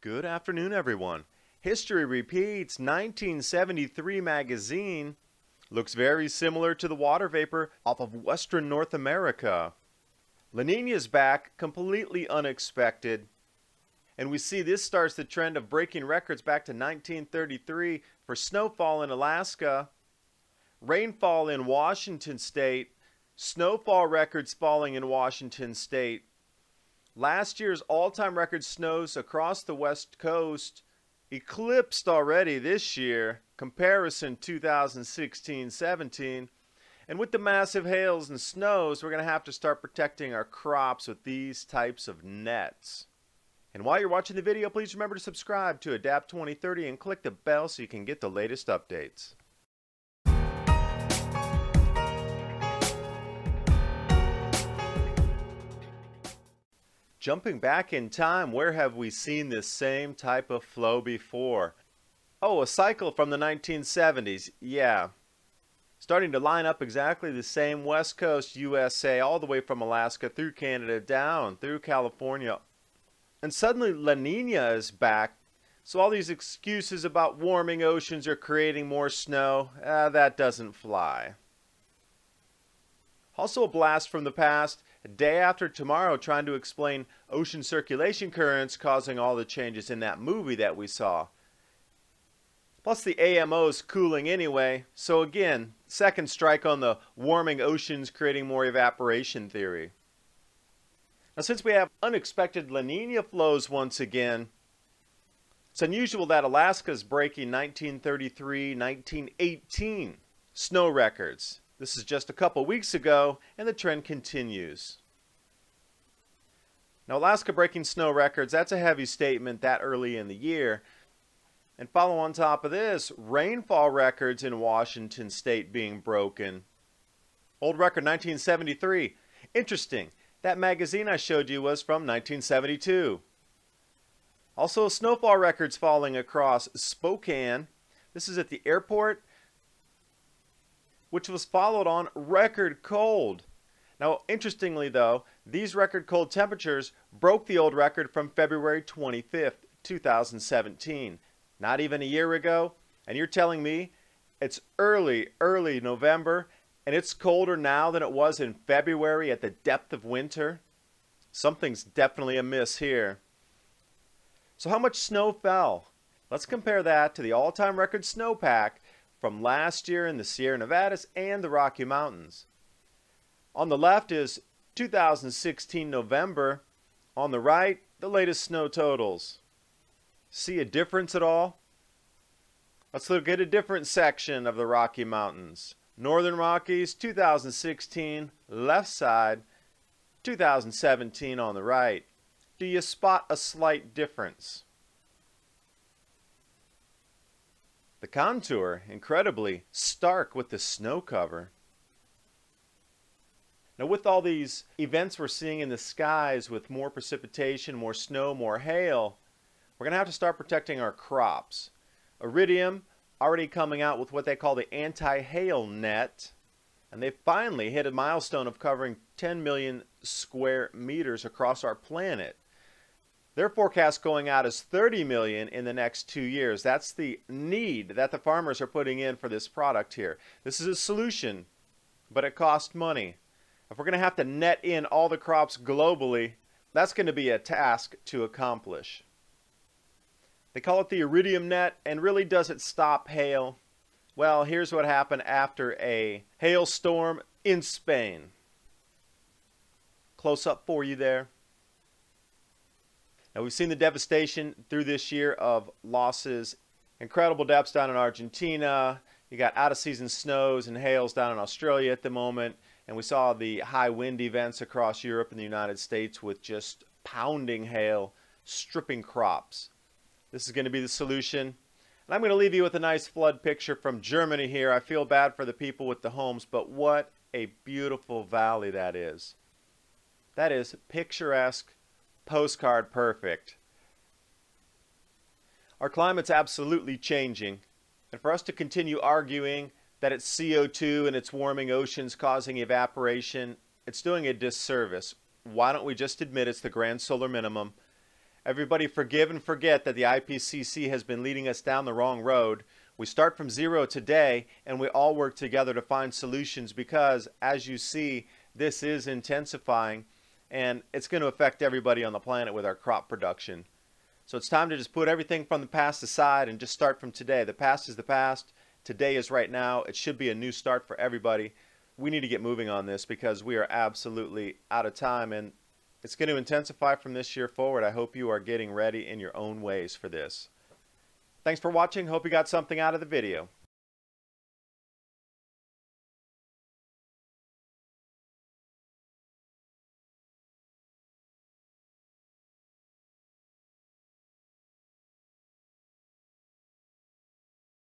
Good afternoon, everyone. History Repeats 1973 magazine looks very similar to the water vapor off of Western North America. La Nina's back, completely unexpected. And we see this starts the trend of breaking records back to 1933 for snowfall in Alaska, rainfall in Washington State, snowfall records falling in Washington State. Last year's all-time record snows across the West Coast eclipsed already this year, comparison 2016-17. And with the massive hails and snows, we're going to have to start protecting our crops with these types of nets. And while you're watching the video, please remember to subscribe to Adapt 2030 and click the bell so you can get the latest updates. Jumping back in time, where have we seen this same type of flow before? Oh, a cycle from the 1970s, yeah. Starting to line up exactly the same West Coast USA, all the way from Alaska through Canada, down through California. And suddenly La Nina is back, so all these excuses about warming oceans or creating more snow, that doesn't fly. Also a blast from the past, a day after tomorrow, trying to explain ocean circulation currents causing all the changes in that movie that we saw. Plus the AMO's cooling anyway, so again, second strike on the warming oceans creating more evaporation theory. Now since we have unexpected La Nina flows once again, it's unusual that Alaska's breaking 1933-1918 snow records. This is just a couple weeks ago, and the trend continues. Now, Alaska breaking snow records, that's a heavy statement that early in the year. And follow on top of this, rainfall records in Washington State being broken. Old record 1973. Interesting. That magazine I showed you was from 1972. Also, snowfall records falling across Spokane. This is at the airport, which was followed on record cold. Now, interestingly though, these record cold temperatures broke the old record from February 25th, 2017. Not even a year ago, and you're telling me it's early November, and it's colder now than it was in February at the depth of winter? Something's definitely amiss here. So how much snow fell? Let's compare that to the all-time record snowpack from last year in the Sierra Nevadas and the Rocky Mountains. On the left is 2016 November. On the right, the latest snow totals. See a difference at all? Let's look at a different section of the Rocky Mountains. Northern Rockies, 2016, left side, 2017 on the right. Do you spot a slight difference? The contour, incredibly stark with the snow cover. Now with all these events we're seeing in the skies with more precipitation, more snow, more hail, we're going to have to start protecting our crops. Iridium already coming out with what they call the anti-hail net, and they finally hit a milestone of covering 10 million square meters across our planet. Their forecast going out is 30 million in the next 2 years. That's the need that the farmers are putting in for this product here. This is a solution, but it costs money. If we're going to have to net in all the crops globally, that's going to be a task to accomplish. They call it the Iridium net, and really does it stop hail? Well, here's what happened after a hailstorm in Spain. Close up for you there. Now we've seen the devastation through this year of losses, incredible depths down in Argentina. You got out of season snows and hails down in Australia at the moment. And we saw the high wind events across Europe and the United States with just pounding hail, stripping crops. This is going to be the solution. And I'm going to leave you with a nice flood picture from Germany here. I feel bad for the people with the homes, but what a beautiful valley that is. That is picturesque, postcard perfect. Our climate's absolutely changing, and for us to continue arguing that it's CO2 and it's warming oceans causing evaporation, it's doing a disservice. Why don't we just admit it's the grand solar minimum Everybody forgive and forget that the IPCC has been leading us down the wrong road. We start from zero today, and we all work together to find solutions because, as you see, this is intensifying, and it's going to affect everybody on the planet with our crop production. So it's time to just put everything from the past aside and just start from today. The past is the past. Today is right now. It should be a new start for everybody. We need to get moving on this because we are absolutely out of time, and it's going to intensify from this year forward. I hope you are getting ready in your own ways for this. Thanks for watching. Hope you got something out of the video.